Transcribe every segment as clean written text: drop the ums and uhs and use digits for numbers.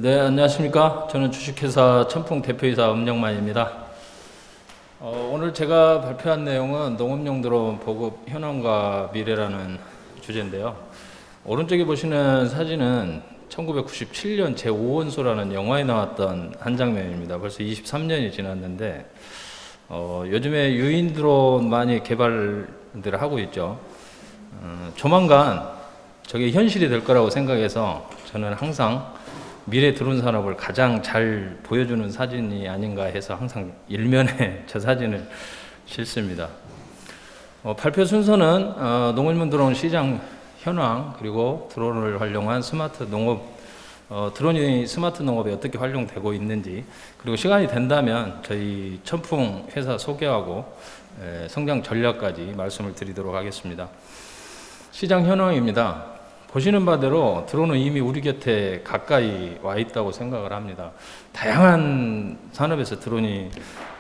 네, 안녕하십니까. 저는 주식회사 천풍 대표이사 엄영만입니다. 오늘 제가 발표한 내용은 농업용 드론 보급 현황과 미래라는 주제인데요. 오른쪽에 보시는 사진은 1997년 제5원소라는 영화에 나왔던 한 장면입니다. 벌써 23년이 지났는데 요즘에 유인 드론 많이 개발들 하고 있죠. 조만간 저게 현실이 될 거라고 생각해서 저는 항상 미래 드론 산업을 가장 잘 보여주는 사진이 아닌가 해서 항상 일면에 저 사진을 싣습니다. 발표 순서는 농업용 드론 시장 현황, 그리고 드론을 활용한 스마트 농업, 드론이 스마트 농업에 어떻게 활용되고 있는지, 그리고 시간이 된다면 저희 천풍 회사 소개하고 성장 전략까지 말씀을 드리도록 하겠습니다. 시장 현황입니다. 보시는 바대로 드론은 이미 우리 곁에 가까이 와 있다고 생각을 합니다. 다양한 산업에서 드론이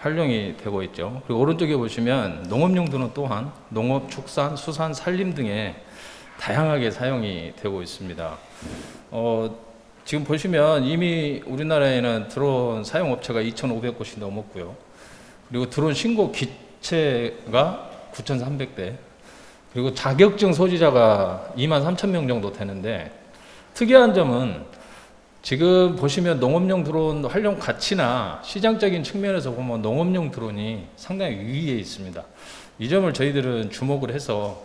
활용이 되고 있죠. 그리고 오른쪽에 보시면 농업용 드론 또한 농업, 축산, 수산, 산림 등에 다양하게 사용이 되고 있습니다. 지금 보시면 이미 우리나라에는 드론 사용업체가 2,500곳이 넘었고요. 그리고 드론 신고 기체가 9,300대, 그리고 자격증 소지자가 23,000명 정도 되는데, 특이한 점은 지금 보시면 농업용 드론 활용 가치나 시장적인 측면에서 보면 농업용 드론이 상당히 위에 있습니다. 이 점을 저희들은 주목을 해서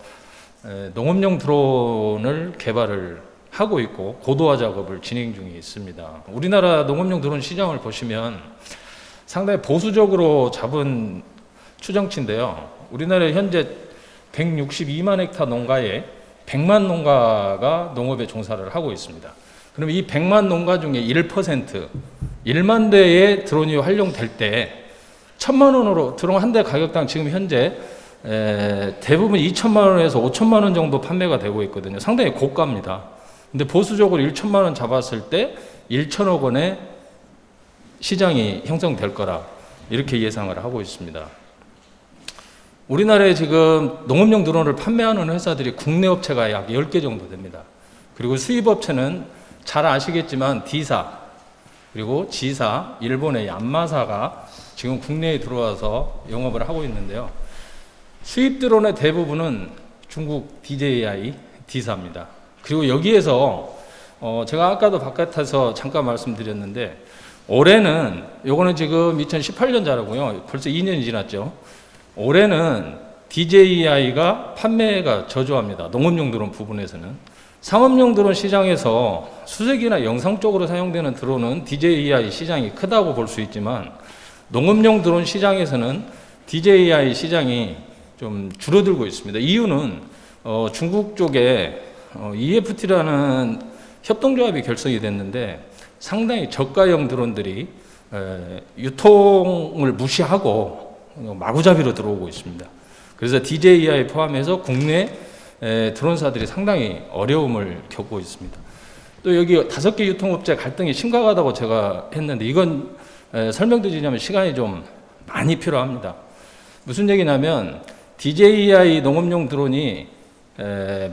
농업용 드론을 개발을 하고 있고 고도화 작업을 진행 중에 있습니다. 우리나라 농업용 드론 시장을 보시면 상당히 보수적으로 잡은 추정치인데요. 우리나라에 현재 162만 헥타 농가에 100만 농가가 농업에 종사를 하고 있습니다. 그럼 이 100만 농가 중에 1%, 1만 대의 드론이 활용될 때 1,000만 원으로 드론 한 대 가격당 지금 현재 대부분 2천만 원에서 5천만 원 정도 판매가 되고 있거든요. 상당히 고가입니다. 근데 보수적으로 1천만 원 잡았을 때 1천억 원의 시장이 형성될 거라 이렇게 예상을 하고 있습니다. 우리나라에 지금 농업용 드론을 판매하는 회사들이 국내 업체가 약 10개 정도 됩니다. 그리고 수입 업체는 잘 아시겠지만 D사, 그리고 G사, 일본의 얀마사가 지금 국내에 들어와서 영업을 하고 있는데요. 수입 드론의 대부분은 중국 DJI D사입니다. 그리고 여기에서 제가 아까도 바깥에서 잠깐 말씀드렸는데, 올해는 요거는 지금 2018년자라고요. 벌써 2년이 지났죠. 올해는 DJI가 판매가 저조합니다. 농업용 드론 부분에서는. 상업용 드론 시장에서 수색이나 영상 쪽으로 사용되는 드론은 DJI 시장이 크다고 볼 수 있지만, 농업용 드론 시장에서는 DJI 시장이 좀 줄어들고 있습니다. 이유는 중국 쪽에 EFT라는 협동조합이 결성이 됐는데 상당히 저가형 드론들이 유통을 무시하고 마구잡이로 들어오고 있습니다. 그래서 DJI 포함해서 국내 드론사들이 상당히 어려움을 겪고 있습니다. 또 여기 5개 유통업체 갈등이 심각하다고 제가 했는데, 이건 설명드리자면 시간이 좀 많이 필요합니다. 무슨 얘기냐면 DJI 농업용 드론이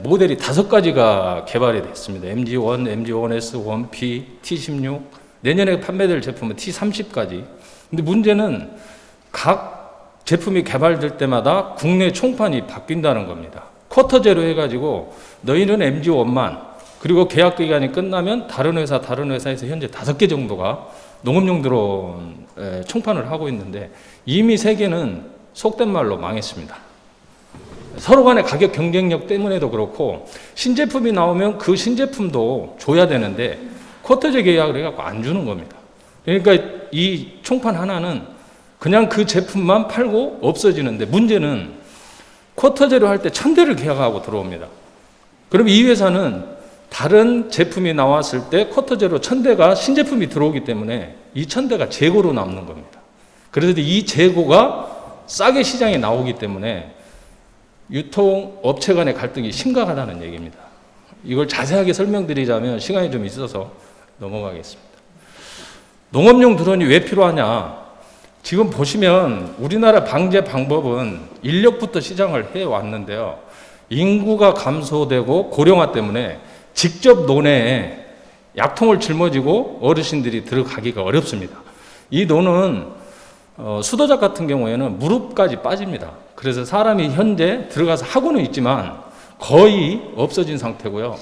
모델이 5가지가 개발이 됐습니다. MG1, MG1S, 1P, T16, 내년에 판매될 제품은 T30까지. 근데 문제는 각 제품이 개발될 때마다 국내 총판이 바뀐다는 겁니다. 쿼터 제로 해가지고 너희는 MG1만, 그리고 계약 기간이 끝나면 다른 회사에서 현재 5개 정도가 농업용 드론 총판을 하고 있는데, 이미 세계는 속된 말로 망했습니다. 서로 간의 가격 경쟁력 때문에도 그렇고, 신제품이 나오면 그 신제품도 줘야 되는데 쿼터제 계약을 해갖고 안 주는 겁니다. 그러니까 이 총판 하나는 그냥 그 제품만 팔고 없어지는데, 문제는 쿼터제로 할 때 1000대를 계약하고 들어옵니다. 그럼 이 회사는 다른 제품이 나왔을 때 쿼터제로 1000대가 신제품이 들어오기 때문에 이 1000대가 재고로 남는 겁니다. 그래서 이 재고가 싸게 시장에 나오기 때문에 유통업체 간의 갈등이 심각하다는 얘기입니다. 이걸 자세하게 설명드리자면 시간이 좀 있어서 넘어가겠습니다. 농업용 드론이 왜 필요하냐? 지금 보시면 우리나라 방제 방법은 인력부터 시장을 해왔는데요. 인구가 감소되고 고령화 때문에 직접 논해에 약통을 짊어지고 어르신들이 들어가기가 어렵습니다. 이 논은 수도작 같은 경우에는 무릎까지 빠집니다. 그래서 사람이 현재 들어가서 하고는 있지만 거의 없어진 상태고요.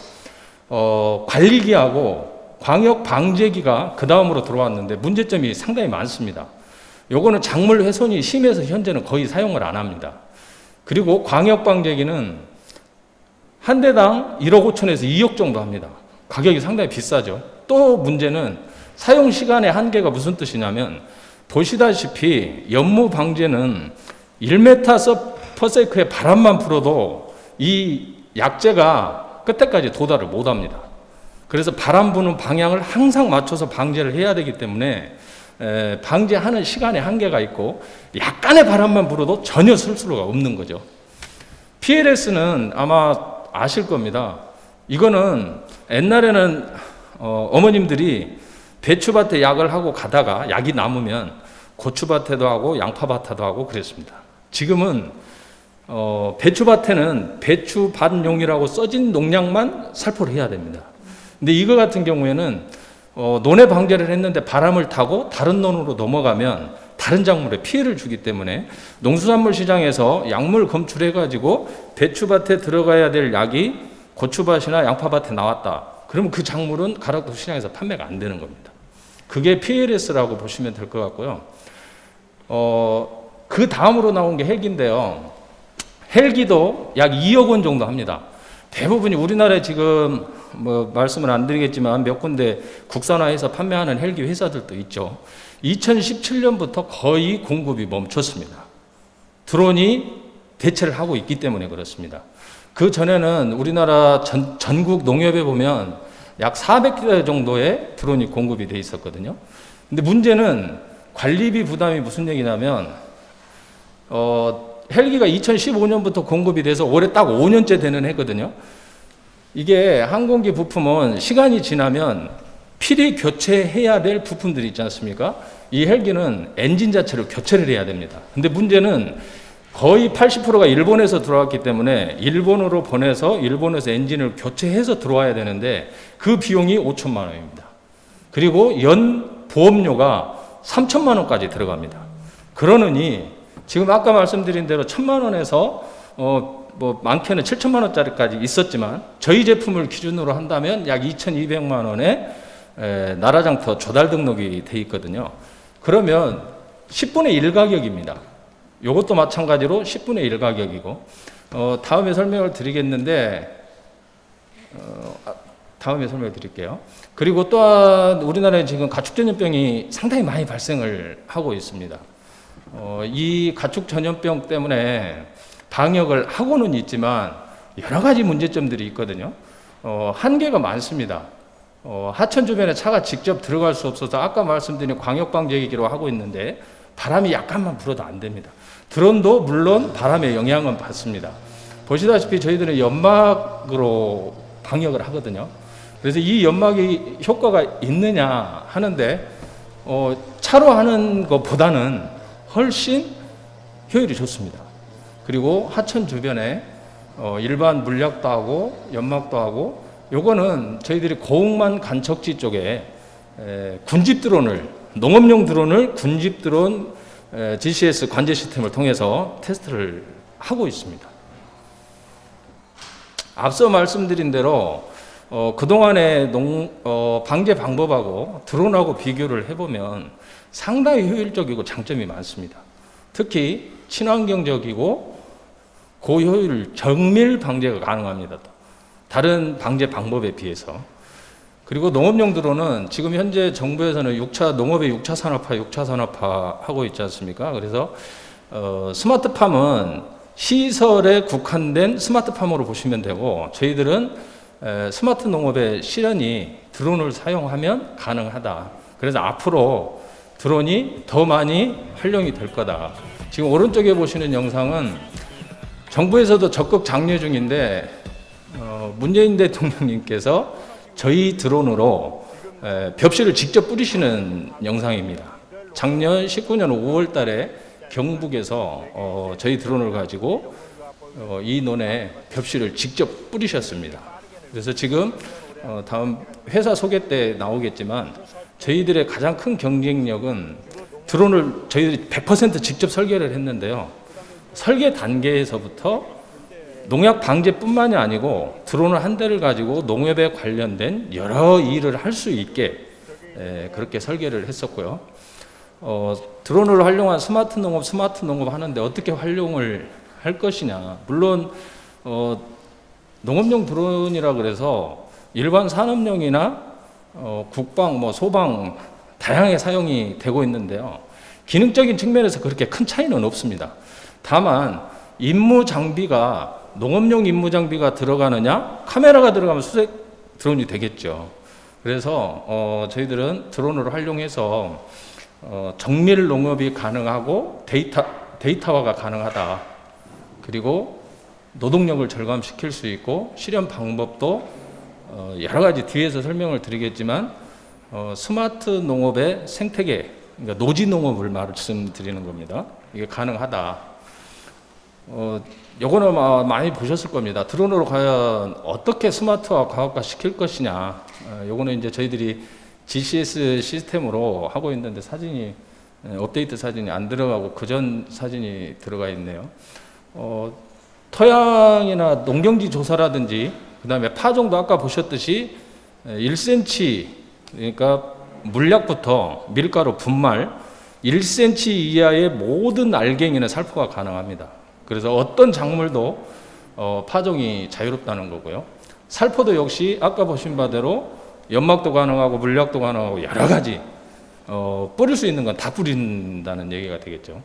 관리기하고 광역 방제기가 그 다음으로 들어왔는데 문제점이 상당히 많습니다. 요거는 작물 훼손이 심해서 현재는 거의 사용을 안 합니다. 그리고 광역 방제기는 한 대당 1억 5천에서 2억 정도 합니다. 가격이 상당히 비싸죠. 또 문제는 사용 시간의 한계가 무슨 뜻이냐면 보시다시피 연무 방제는 1m/s의 바람만 불어도 이 약재가 끝에까지 도달을 못 합니다. 그래서 바람 부는 방향을 항상 맞춰서 방제를 해야 되기 때문에 방제하는 시간에 한계가 있고 약간의 바람만 불어도 전혀 쓸 수가 없는 거죠. PLS는 아마 아실 겁니다. 이거는 옛날에는 어머님들이 배추밭에 약을 하고 가다가 약이 남으면 고추밭에도 하고 양파밭에도 하고 그랬습니다. 지금은 배추밭에는 배추밭용이라고 써진 농약만 살포를 해야 됩니다. 근데 이거 같은 경우에는 논에 방제를 했는데 바람을 타고 다른 논으로 넘어가면 다른 작물에 피해를 주기 때문에 농수산물 시장에서 약물 검출해가지고 배추밭에 들어가야 될 약이 고추밭이나 양파밭에 나왔다. 그러면 그 작물은 가락도 시장에서 판매가 안 되는 겁니다. 그게 PLS라고 보시면 될 것 같고요. 그 다음으로 나온 게 헬기인데요. 헬기도 약 2억 원 정도 합니다. 대부분이 우리나라에 지금 말씀을 안 드리겠지만 몇 군데 국산화해서 판매하는 헬기 회사들도 있죠. 2017년부터 거의 공급이 멈췄습니다. 드론이 대체를 하고 있기 때문에 그렇습니다. 그 전에는 우리나라 전국 농협에 보면 약 400대 정도의 드론이 공급이 돼 있었거든요. 근데 문제는 관리비 부담이 무슨 얘기냐면 헬기가 2015년부터 공급이 돼서 올해 딱 5년째 되는 해거든요. 이게 항공기 부품은 시간이 지나면 필히 교체해야 될 부품들이 있지 않습니까? 이 헬기는 엔진 자체를 교체를 해야 됩니다. 근데 문제는 거의 80%가 일본에서 들어왔기 때문에 일본으로 보내서 일본에서 엔진을 교체해서 들어와야 되는데 그 비용이 5천만 원입니다. 그리고 연 보험료가 3천만 원까지 들어갑니다. 그러느니 지금 아까 말씀드린 대로 1,000만 원에서 많게는 7천만 원짜리까지 있었지만 저희 제품을 기준으로 한다면 약 2,200만 원에 나라장터 조달 등록이 돼 있거든요. 그러면 10분의 1 가격입니다. 이것도 마찬가지로 10분의 1 가격이고 다음에 설명을 드리겠는데 다음에 설명을 드릴게요. 그리고 또한 우리나라에 지금 가축전염병이 상당히 많이 발생을 하고 있습니다. 이 가축전염병 때문에 방역을 하고는 있지만 여러 가지 문제점들이 있거든요. 한계가 많습니다. 하천 주변에 차가 직접 들어갈 수 없어서 아까 말씀드린 광역방제기로 하고 있는데 바람이 약간만 불어도 안 됩니다. 드론도 물론 바람의 영향은 받습니다. 보시다시피 저희들은 연막으로 방역을 하거든요. 그래서 이 연막이 효과가 있느냐 하는데 차로 하는 것보다는 훨씬 효율이 좋습니다. 그리고 하천 주변에 일반 물약도 하고 연막도 하고 요거는 저희들이 고흥만 간척지 쪽에 군집 드론을 농업용 드론을 군집 드론 GCS 관제 시스템을 통해서 테스트를 하고 있습니다. 앞서 말씀드린 대로 그동안의 방제 방법하고 드론하고 비교를 해보면 상당히 효율적이고 장점이 많습니다. 특히 친환경적이고 고효율 정밀 방제가 가능합니다. 다른 방제 방법에 비해서. 그리고 농업용 드론은 지금 현재 정부에서는 농업의 6차 산업화 하고 있지 않습니까? 그래서 스마트팜은 시설에 국한된 스마트팜으로 보시면 되고 저희들은 스마트 농업의 실현이 드론을 사용하면 가능하다. 그래서 앞으로 드론이 더 많이 활용이 될 거다. 지금 오른쪽에 보시는 영상은 정부에서도 적극 장려 중인데 문재인 대통령님께서 저희 드론으로 벽실을 직접 뿌리시는 영상입니다. 작년 19년 5월 달에 경북에서 저희 드론을 가지고 이 논에 벽실을 직접 뿌리셨습니다. 그래서 지금 다음 회사 소개 때 나오겠지만 저희들의 가장 큰 경쟁력은 드론을 저희들이 100% 직접 설계를 했는데요. 설계 단계에서부터 농약 방제뿐만이 아니고 드론을 한 대를 가지고 농업에 관련된 여러 일을 할 수 있게 그렇게 설계를 했었고요. 드론을 활용한 스마트 농업 하는데 어떻게 활용을 할 것이냐. 물론 농업용 드론이라 그래서 일반 산업용이나 국방, 소방 다양하게 사용이 되고 있는데요. 기능적인 측면에서 그렇게 큰 차이는 없습니다. 다만 임무 장비가 농업용 임무 장비가 들어가느냐, 카메라가 들어가면 수색 드론이 되겠죠. 그래서 저희들은 드론을 활용해서 정밀 농업이 가능하고 데이터화가 가능하다. 그리고 노동력을 절감시킬 수 있고 실현 방법도 여러 가지 뒤에서 설명을 드리겠지만 스마트 농업의 생태계, 그러니까 노지 농업을 말씀드리는 겁니다. 이게 가능하다. 요거는 많이 보셨을 겁니다. 드론으로 과연 어떻게 스마트화 과학화 시킬 것이냐. 요거는 이제 저희들이 GCS 시스템으로 하고 있는데 사진이 업데이트 사진이 안 들어가고 그전 사진이 들어가 있네요. 토양이나 농경지 조사라든지 그다음에 파종도 아까 보셨듯이 1cm 그러니까 물약부터 밀가루, 분말 1cm 이하의 모든 알갱이는 살포가 가능합니다. 그래서 어떤 작물도 파종이 자유롭다는 거고요. 살포도 역시 아까 보신 바대로 연막도 가능하고 물약도 가능하고 여러 가지 뿌릴 수 있는 건 다 뿌린다는 얘기가 되겠죠.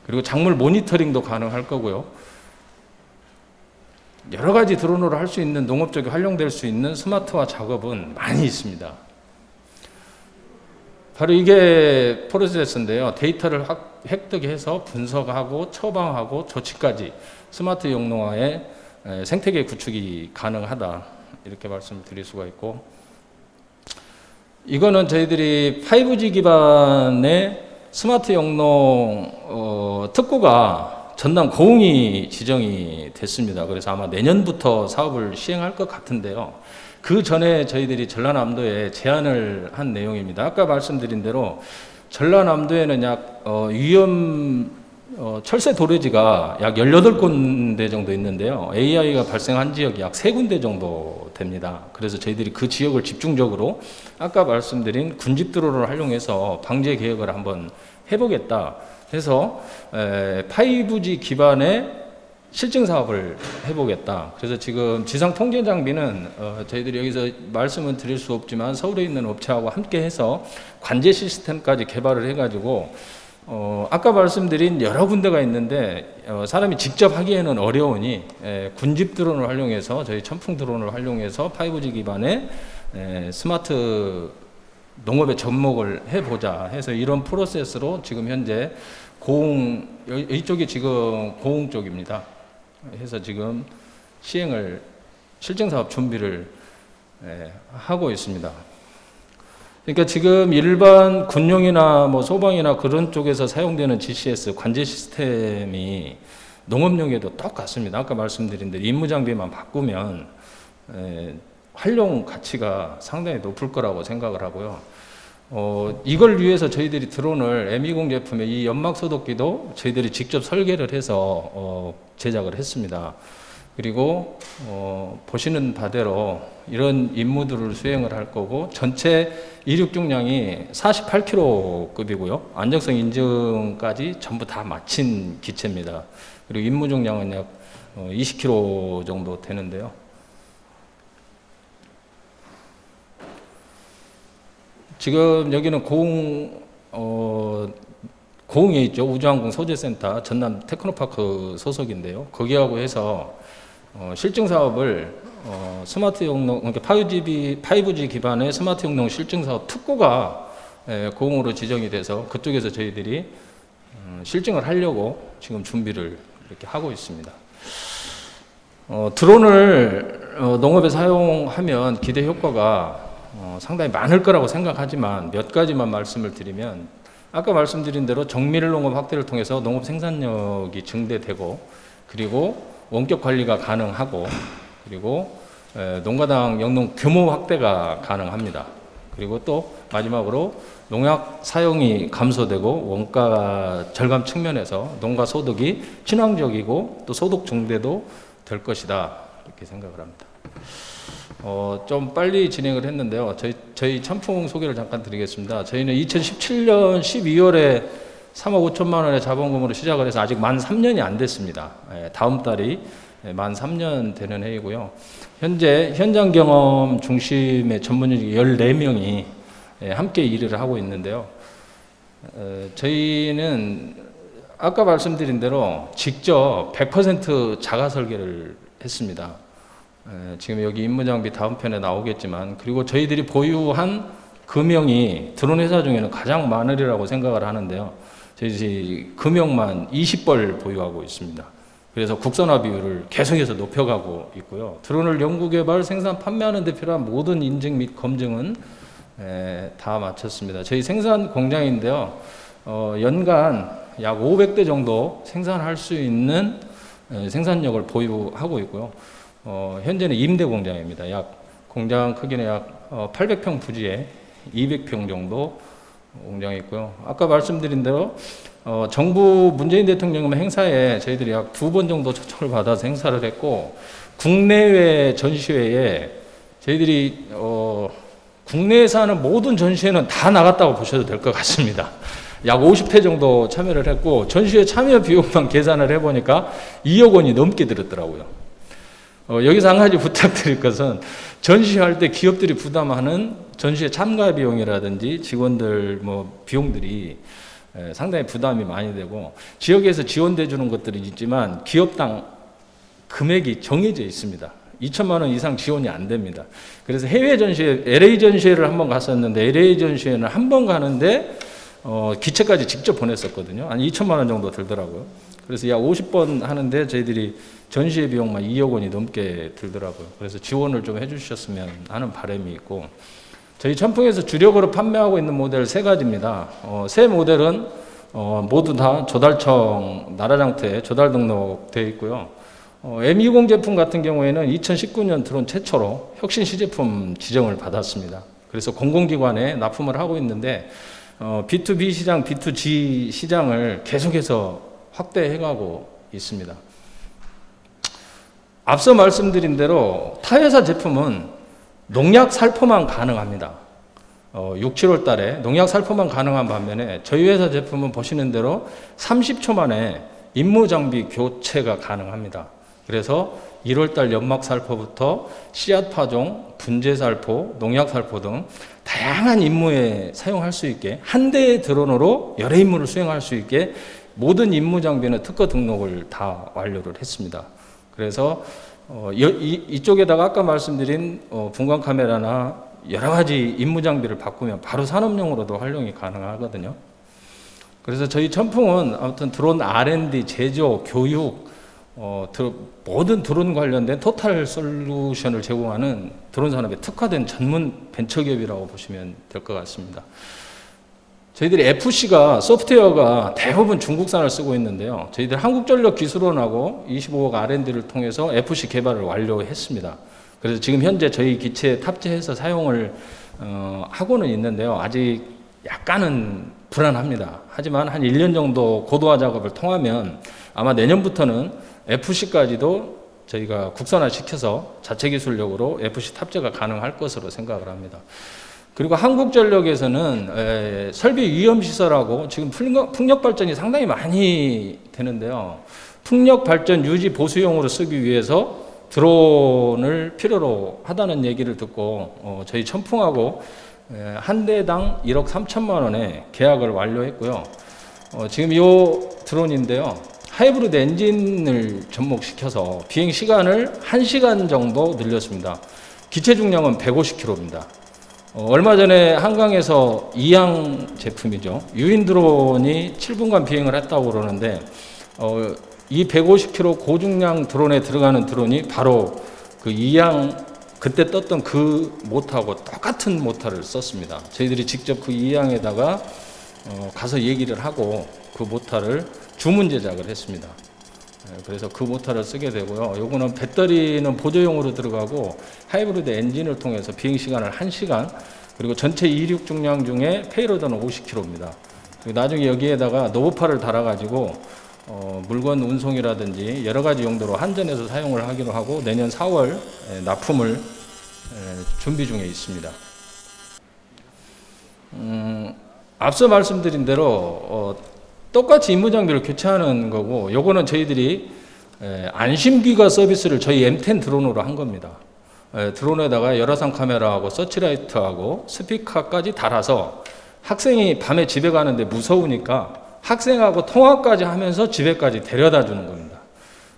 그리고 작물 모니터링도 가능할 거고요. 여러 가지 드론으로 할 수 있는 농업적에 활용될 수 있는 스마트화 작업은 많이 있습니다. 바로 이게 프로세스인데요. 데이터를 획득해서 분석하고 처방하고 조치까지 스마트 용농화의 생태계 구축이 가능하다. 이렇게 말씀을 드릴 수가 있고, 이거는 저희들이 5G 기반의 스마트 용농 특구가 전남 고흥이 지정이 됐습니다. 그래서 아마 내년부터 사업을 시행할 것 같은데요. 그 전에 저희들이 전라남도에 제안을 한 내용입니다. 아까 말씀드린 대로 전라남도에는 약 철새 도래지가 약 18군데 정도 있는데요. AI가 발생한 지역이 약 3군데 정도 됩니다. 그래서 저희들이 그 지역을 집중적으로 아까 말씀드린 군집 드론을 활용해서 방제 계획을 한번 해보겠다 해서 5G 기반의 실증 사업을 해보겠다. 그래서 지금 지상 통제 장비는 저희들이 여기서 말씀은 드릴 수 없지만 서울에 있는 업체하고 함께 해서 관제 시스템까지 개발을 해가지고 아까 말씀드린 여러 군데가 있는데 사람이 직접 하기에는 어려우니 군집 드론을 활용해서 저희 천풍 드론을 활용해서 5G 기반의 스마트 농업에 접목을 해보자 해서 이런 프로세스로 지금 현재 고흥, 이쪽이 지금 고흥 쪽입니다. 해서 지금 시행을 실증사업 준비를 하고 있습니다. 그러니까 지금 일반 군용이나 소방이나 그런 쪽에서 사용되는 GCS 관제 시스템이 농업용에도 똑같습니다. 아까 말씀드린 대로 임무 장비만 바꾸면 활용 가치가 상당히 높을 거라고 생각을 하고요. 이걸 위해서 저희들이 드론을 M20 제품의 이 연막 소독기도 저희들이 직접 설계를 해서 제작을 했습니다. 그리고 보시는 바대로 이런 임무들을 수행을 할 거고 전체 이륙 중량이 48kg급이고요. 안정성 인증까지 전부 다 마친 기체입니다. 그리고 임무 중량은 약 20kg 정도 되는데요. 지금 여기는 고흥에 있죠. 우주항공 소재센터 전남 테크노파크 소속인데요. 거기하고 해서 실증 사업을 스마트 용농, 그러니까 5G 기반의 스마트 용농 실증 사업 특구가 고흥으로 지정이 돼서 그쪽에서 저희들이 실증을 하려고 지금 준비를 이렇게 하고 있습니다. 드론을 농업에 사용하면 기대 효과가 상당히 많을 거라고 생각하지만 몇 가지만 말씀을 드리면 아까 말씀드린 대로 정밀 농업 확대를 통해서 농업 생산력이 증대되고 그리고 원격 관리가 가능하고 그리고 농가당 영농 규모 확대가 가능합니다. 그리고 또 마지막으로 농약 사용이 감소되고 원가 절감 측면에서 농가 소득이 친환적이고 또 소득 증대도 될 것이다, 이렇게 생각을 합니다. 좀 빨리 진행을 했는데요. 저희 천풍 소개를 잠깐 드리겠습니다. 저희는 2017년 12월에 3억 5천만 원의 자본금으로 시작을 해서 아직 만 3년이 안 됐습니다. 다음 달이 만 3년 되는 해이고요. 현재 현장 경험 중심의 전문인이 14명이 함께 일을 하고 있는데요. 저희는 아까 말씀드린 대로 직접 100% 자가 설계를 했습니다. 지금 여기 임무장비 다음 편에 나오겠지만, 그리고 저희들이 보유한 금형이 드론 회사 중에는 가장 많으리라고 생각을 하는데요. 저희 금형만 20벌 보유하고 있습니다. 그래서 국산화 비율을 계속해서 높여가고 있고요. 드론을 연구개발, 생산, 판매하는 데 필요한 모든 인증 및 검증은 다 마쳤습니다. 저희 생산 공장인데요. 연간 약 500대 정도 생산할 수 있는 생산력을 보유하고 있고요. 현재는 임대 공장입니다. 공장 크기는 약 800평 부지에 200평 정도 공장이 있고요. 아까 말씀드린 대로 정부 문재인 대통령 행사에 저희들이 약 2번 정도 초청을 받아서 행사를 했고, 국내외 전시회에 저희들이 국내에서 하는 모든 전시회는 다 나갔다고 보셔도 될 것 같습니다. 약 50회 정도 참여를 했고, 전시회 참여 비용만 계산을 해보니까 2억 원이 넘게 들었더라고요. 여기서 한 가지 부탁드릴 것은, 전시할 때 기업들이 부담하는 전시회 참가 비용이라든지 직원들 비용들이 상당히 부담이 많이 되고, 지역에서 지원돼 주는 것들이 있지만 기업당 금액이 정해져 있습니다. 2천만 원 이상 지원이 안 됩니다. 그래서 해외 전시회, LA 전시회를 한번 갔었는데, LA 전시회는 한 번 가는데 기체까지 직접 보냈었거든요. 한 2천만 원 정도 들더라고요. 그래서 약 50번 하는데 저희들이 전시회 비용만 2억 원이 넘게 들더라고요. 그래서 지원을 좀 해주셨으면 하는 바람이 있고, 저희 천풍에서 주력으로 판매하고 있는 모델 3가지입니다. 세 모델은 모두 다 조달청 나라장터에 조달 등록되어 있고요. M20 제품 같은 경우에는 2019년 드론 최초로 혁신 시제품 지정을 받았습니다. 그래서 공공기관에 납품을 하고 있는데, B2B 시장, B2G 시장을 계속해서 확대해가고 있습니다. 앞서 말씀드린 대로 타회사 제품은 농약 살포만 가능합니다. 6, 7월 달에 농약 살포만 가능한 반면에 저희 회사 제품은 보시는 대로 30초 만에 임무장비 교체가 가능합니다. 그래서 1월 달 연막 살포부터 씨앗 파종, 분재 살포, 농약 살포 등 다양한 임무에 사용할 수 있게, 한 대의 드론으로 여러 임무를 수행할 수 있게 모든 임무 장비는 특허 등록을 다 완료를 했습니다. 그래서 이쪽에다가 아까 말씀드린 분광 카메라나 여러 가지 임무 장비를 바꾸면 바로 산업용으로도 활용이 가능하거든요. 그래서 저희 천풍은 아무튼 드론 R&D, 제조, 교육, 모든 드론 관련된 토탈 솔루션을 제공하는 드론 산업에 특화된 전문 벤처기업이라고 보시면 될 것 같습니다. 저희들이 FC가 소프트웨어가 대부분 중국산을 쓰고 있는데요. 저희들 한국전력기술원하고 25억 R&D를 통해서 FC 개발을 완료했습니다. 그래서 지금 현재 저희 기체에 탑재해서 사용을 하고는 있는데요. 아직 약간은 불안합니다. 하지만 한 1년 정도 고도화 작업을 통하면 아마 내년부터는 FC까지도 저희가 국산화 시켜서 자체 기술력으로 FC 탑재가 가능할 것으로 생각을 합니다. 그리고 한국전력에서는 설비 위험시설하고 지금 풍력 발전이 상당히 많이 되는데요. 풍력 발전 유지 보수용으로 쓰기 위해서 드론을 필요로 하다는 얘기를 듣고 저희 천풍하고 한 대당 1억 3천만 원에 계약을 완료했고요. 지금 이 드론인데요. 하이브리드 엔진을 접목시켜서 비행 시간을 1시간 정도 늘렸습니다. 기체 중량은 150kg입니다. 얼마 전에 한강에서 이양 제품이죠. 유인 드론이 7분간 비행을 했다고 그러는데 이 150kg 고중량 드론에 들어가는 드론이 바로 그 이양 그때 떴던 그 모터하고 똑같은 모터를 썼습니다. 저희들이 직접 그 이양에다가 가서 얘기를 하고 그 모터를 주문 제작을 했습니다. 그래서 그 모터를 쓰게 되고요. 요거는 배터리는 보조용으로 들어가고 하이브리드 엔진을 통해서 비행 시간을 1시간, 그리고 전체 이륙 중량 중에 페이로드는 50kg입니다. 그리고 나중에 여기에다가 노브파를 달아가지고 물건 운송이라든지 여러 가지 용도로 한전에서 사용을 하기로 하고 내년 4월 납품을 준비 중에 있습니다. 앞서 말씀드린 대로 똑같이 임무 장비를 교체하는 거고, 요거는 저희들이 안심기가 서비스를 저희 M10 드론으로 한 겁니다. 드론에다가 열화상 카메라하고 서치라이트하고 스피커까지 달아서 학생이 밤에 집에 가는데 무서우니까 학생하고 통화까지 하면서 집에까지 데려다 주는 겁니다.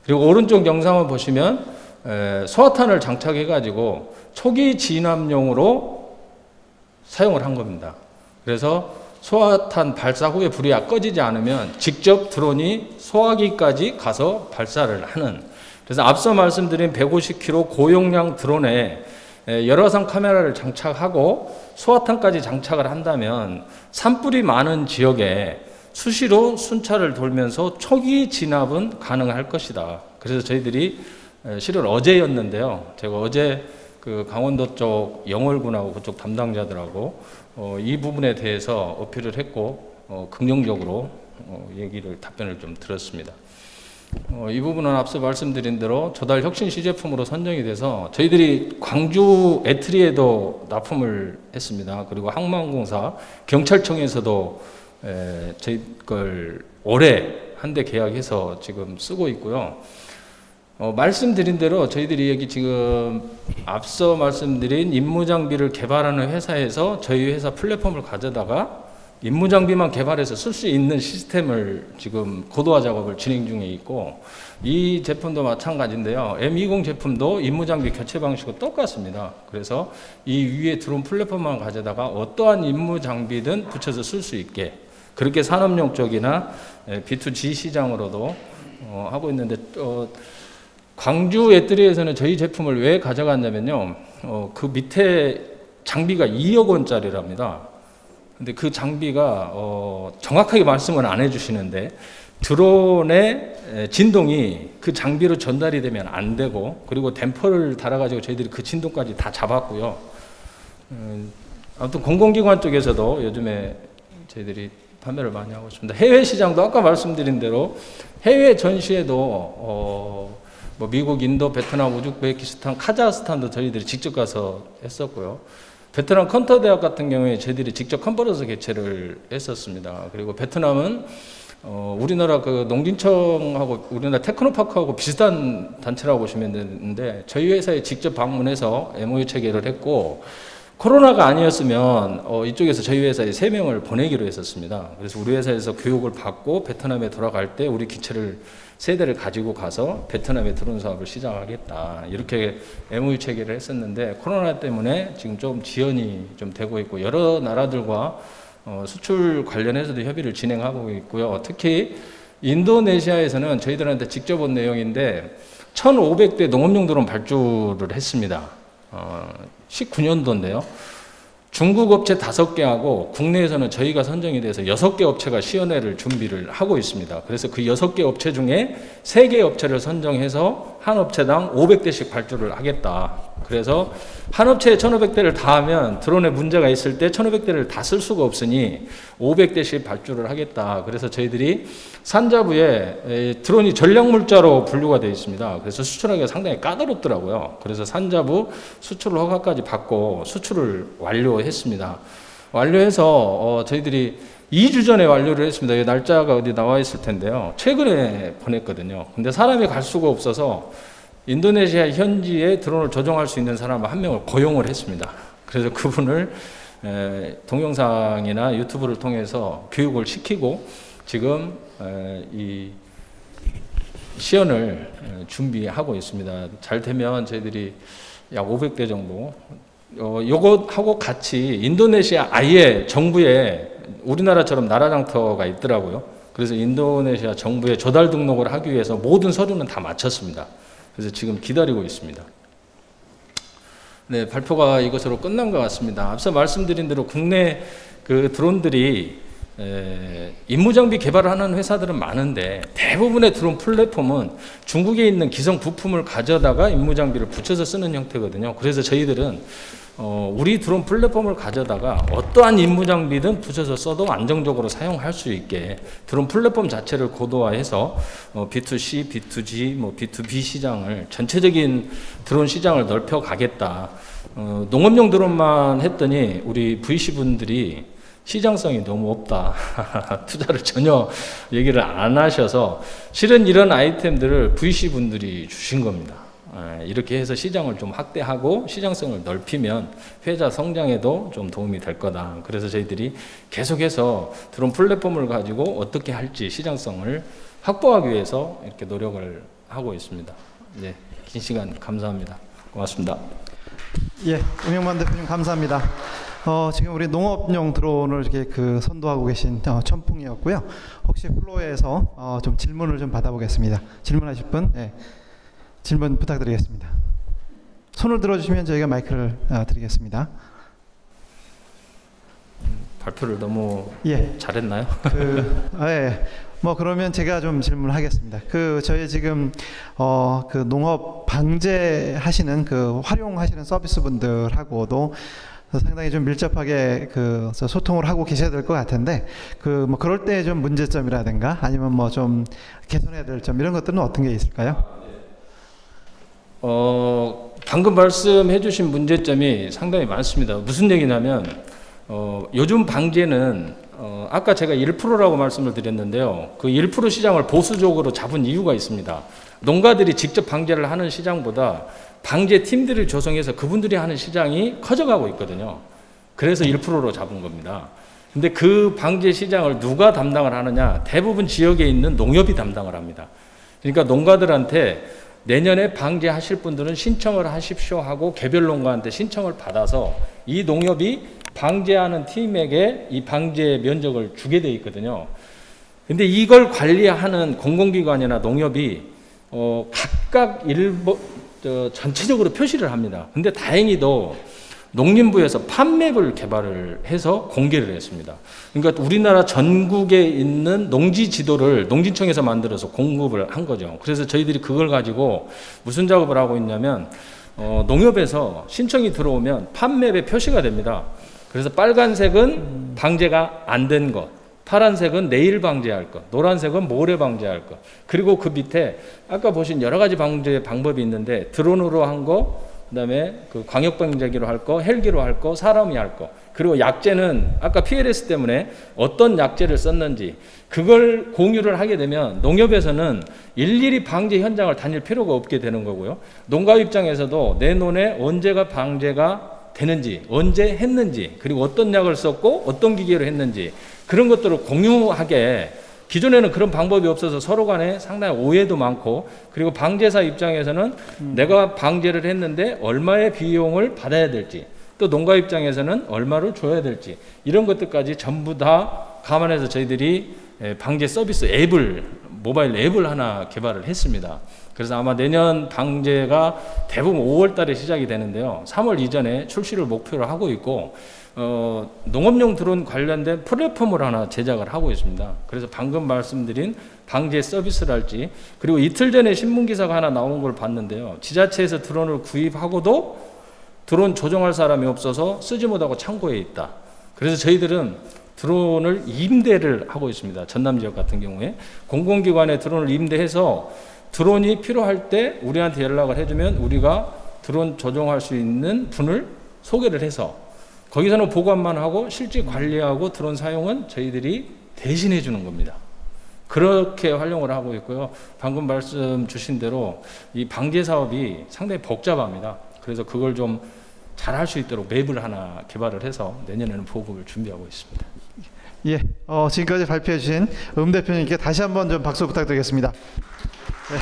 그리고 오른쪽 영상을 보시면 소화탄을 장착해 가지고 초기 진압용으로 사용을 한 겁니다. 그래서 소화탄 발사 후에 불이 꺼지지 않으면 직접 드론이 소화기까지 가서 발사를 하는, 그래서 앞서 말씀드린 150kg 고용량 드론에 열화상 카메라를 장착하고 소화탄까지 장착을 한다면 산불이 많은 지역에 수시로 순찰을 돌면서 초기 진압은 가능할 것이다. 그래서 저희들이 실은 어제였는데요. 제가 어제 그 강원도 쪽 영월군하고 그쪽 담당자들하고 이 부분에 대해서 어필을 했고 긍정적으로 답변을 좀 들었습니다. 이 부분은 앞서 말씀드린 대로 조달 혁신 시제품으로 선정이 돼서 저희들이 광주 애트리에도 납품을 했습니다. 그리고 항만공사, 경찰청에서도 저희 걸 올해 한 대 계약해서 지금 쓰고 있고요. 말씀드린 대로 저희들이 여기 지금 앞서 말씀드린 임무장비를 개발하는 회사에서 저희 회사 플랫폼을 가져다가 임무장비만 개발해서 쓸 수 있는 시스템을 지금 고도화 작업을 진행 중에 있고, 이 제품도 마찬가지인데요. M20 제품도 임무장비 교체 방식과 똑같습니다. 그래서 이 위에 드론 플랫폼만 가져다가 어떠한 임무장비든 붙여서 쓸 수 있게, 그렇게 산업용 쪽이나 B2G 시장으로도 하고 있는데, 광주 애트리에서는 저희 제품을 왜 가져갔냐면요. 그 밑에 장비가 2억 원짜리랍니다. 근데 그 장비가 정확하게 말씀을 안 해주시는데 드론의 진동이 그 장비로 전달이 되면 안 되고, 그리고 댐퍼를 달아가지고 저희들이 그 진동까지 다 잡았고요. 아무튼 공공기관 쪽에서도 요즘에 저희들이 판매를 많이 하고 있습니다. 해외 시장도 아까 말씀드린 대로 해외 전시회도 뭐 미국, 인도, 베트남, 우즈베키스탄, 카자흐스탄도 저희들이 직접 가서 했었고요. 베트남 컨터 대학 같은 경우에 저희들이 직접 컨퍼런스 개최를 했었습니다. 그리고 베트남은 우리나라 그 농진청하고 우리나라 테크노파크하고 비슷한 단체라고 보시면 되는데 저희 회사에 직접 방문해서 MOU 체결을 했고, 코로나가 아니었으면 이쪽에서 저희 회사에 3명을 보내기로 했었습니다. 그래서 우리 회사에서 교육을 받고 베트남에 돌아갈 때 우리 기체를 3대를 가지고 가서 베트남의 드론 사업을 시작하겠다, 이렇게 MOU 체결을 했었는데 코로나 때문에 지금 좀 지연이 좀 되고 있고, 여러 나라들과 수출 관련해서도 협의를 진행하고 있고요. 특히 인도네시아에서는 저희들한테 직접 온 내용인데 1,500대 농업용 드론 발주를 했습니다. 19년도인데요. 중국 업체 5개하고 국내에서는 저희가 선정이 돼서 6개 업체가 시연회를 준비를 하고 있습니다. 그래서 그 6개 업체 중에 3개 업체를 선정해서 한 업체당 500대씩 발주를 하겠다. 그래서 한 업체에 1,500대를 다 하면 드론에 문제가 있을 때 1,500대를 다 쓸 수가 없으니 500대씩 발주를 하겠다. 그래서 저희들이 산자부에 드론이 전략물자로 분류가 되어 있습니다. 그래서 수출하기가 상당히 까다롭더라고요. 그래서 산자부 수출 허가까지 받고 수출을 완료했습니다. 완료해서 저희들이 2주 전에 완료를 했습니다. 이 날짜가 어디 나와 있을 텐데요. 최근에 보냈거든요. 근데 사람이 갈 수가 없어서 인도네시아 현지에 드론을 조종할 수 있는 사람 한 명을 고용을 했습니다. 그래서 그분을 동영상이나 유튜브를 통해서 교육을 시키고 지금 이 시연을 준비하고 있습니다. 잘 되면 저희들이 약 500대 정도, 요것하고 같이 인도네시아 아예 정부에 우리나라처럼 나라장터가 있더라고요. 그래서 인도네시아 정부에 조달 등록을 하기 위해서 모든 서류는 다 마쳤습니다. 그래서 지금 기다리고 있습니다. 네, 발표가 이것으로 끝난 것 같습니다. 앞서 말씀드린 대로 국내 그 드론들이 임무장비 개발을 하는 회사들은 많은데 대부분의 드론 플랫폼은 중국에 있는 기성 부품을 가져다가 임무장비를 붙여서 쓰는 형태거든요. 그래서 저희들은 우리 드론 플랫폼을 가져다가 어떠한 임무장비든 붙여서 써도 안정적으로 사용할 수 있게 드론 플랫폼 자체를 고도화해서 B2C, B2G, B2B 시장을 전체적인 드론 시장을 넓혀 가겠다. 농업용 드론만 했더니 우리 VC 분들이 시장성이 너무 없다. 투자를 전혀 얘기를 안 하셔서 실은 이런 아이템들을 VC 분들이 주신 겁니다. 이렇게 해서 시장을 좀 확대하고 시장성을 넓히면 회사 성장에도 좀 도움이 될 거다. 그래서 저희들이 계속해서 드론 플랫폼을 가지고 어떻게 할지 시장성을 확보하기 위해서 이렇게 노력을 하고 있습니다. 네, 긴 시간 감사합니다. 고맙습니다. 예, 음영만 대표님 감사합니다. 지금 우리 농업용 드론을 이렇게 선도하고 계신 천풍이었고요. 혹시 플로어에서 좀 질문을 좀 받아보겠습니다. 질문하실 분, 예, 질문 부탁드리겠습니다. 손을 들어주시면 저희가 마이크를 드리겠습니다. 발표를 너무 예. 잘했나요? 예. 그러면 제가 좀 질문하겠습니다. 저희 지금 농업 방제하시는 활용하시는 서비스 분들하고도 상당히 좀 밀접하게 소통을 하고 계셔야 될 것 같은데 그럴 때 좀 문제점이라든가 아니면 좀 개선해야 될 점 이런 것들은 어떤 게 있을까요? 방금 말씀해 주신 문제점이 상당히 많습니다. 무슨 얘기냐면 요즘 방제는 아까 제가 1%라고 말씀을 드렸는데요. 그 1% 시장을 보수적으로 잡은 이유가 있습니다. 농가들이 직접 방제를 하는 시장보다 방제 팀들을 조성해서 그분들이 하는 시장이 커져가고 있거든요. 그래서 1%로 잡은 겁니다. 근데 그 방제 시장을 누가 담당을 하느냐? 대부분 지역에 있는 농협이 담당을 합니다. 그러니까 농가들한테 내년에 방제하실 분들은 신청을 하십시오 하고 개별 농가한테 신청을 받아서 이 농협이 방제하는 팀에게 이 방제 면적을 주게 돼 있거든요. 근데 이걸 관리하는 공공기관이나 농협이 각각 전체적으로 표시를 합니다. 근데 다행히도 농림부에서 판맵을 개발을 해서 공개를 했습니다. 그러니까 우리나라 전국에 있는 농지 지도를 농진청에서 만들어서 공급을 한 거죠. 그래서 저희들이 그걸 가지고 무슨 작업을 하고 있냐면 농협에서 신청이 들어오면 판맵에 표시가 됩니다. 그래서 빨간색은 방제가 안 된 것, 파란색은 내일 방제할 것, 노란색은 모레 방제할 것, 그리고 그 밑에 아까 보신 여러 가지 방제 방법이 있는데 드론으로 한 거, 그다음에 광역 방제기로 할 거, 헬기로 할 거, 사람이 할 거, 그리고 약제는 아까 PLS 때문에 어떤 약제를 썼는지 그걸 공유를 하게 되면 농협에서는 일일이 방제 현장을 다닐 필요가 없게 되는 거고요. 농가 입장에서도 내 눈에 언제가 방제가 되는지, 언제 했는지, 그리고 어떤 약을 썼고 어떤 기계로 했는지 그런 것들을 공유하게, 기존에는 그런 방법이 없어서 서로 간에 상당히 오해도 많고, 그리고 방제사 입장에서는 내가 방제를 했는데 얼마의 비용을 받아야 될지, 또 농가 입장에서는 얼마를 줘야 될지, 이런 것들까지 전부 다 감안해서 저희들이 방제 서비스 앱을, 모바일 앱을 하나 개발을 했습니다. 그래서 아마 내년 방제가 대부분 5월 달에 시작이 되는데요. 3월 이전에 출시를 목표로 하고 있고, 농업용 드론 관련된 플랫폼을 하나 제작을 하고 있습니다. 그래서 방금 말씀드린 방제 서비스랄지, 그리고 이틀 전에 신문기사가 하나 나온 걸 봤는데요. 지자체에서 드론을 구입하고도 드론 조종할 사람이 없어서 쓰지 못하고 창고에 있다. 그래서 저희들은 드론을 임대를 하고 있습니다. 전남 지역 같은 경우에 공공기관에 드론을 임대해서 드론이 필요할 때 우리한테 연락을 해주면 우리가 드론 조종할 수 있는 분을 소개를 해서 거기서는 보관만 하고 실제 관리하고 드론 사용은 저희들이 대신해 주는 겁니다. 그렇게 활용을 하고 있고요. 방금 말씀 주신 대로 이 방제 사업이 상당히 복잡합니다. 그래서 그걸 좀 잘할 수 있도록 맵을 하나 개발을 해서 내년에는 보급을 준비하고 있습니다. 예, 지금까지 발표해 주신 대표님께 다시 한번 좀 박수 부탁드리겠습니다. 네.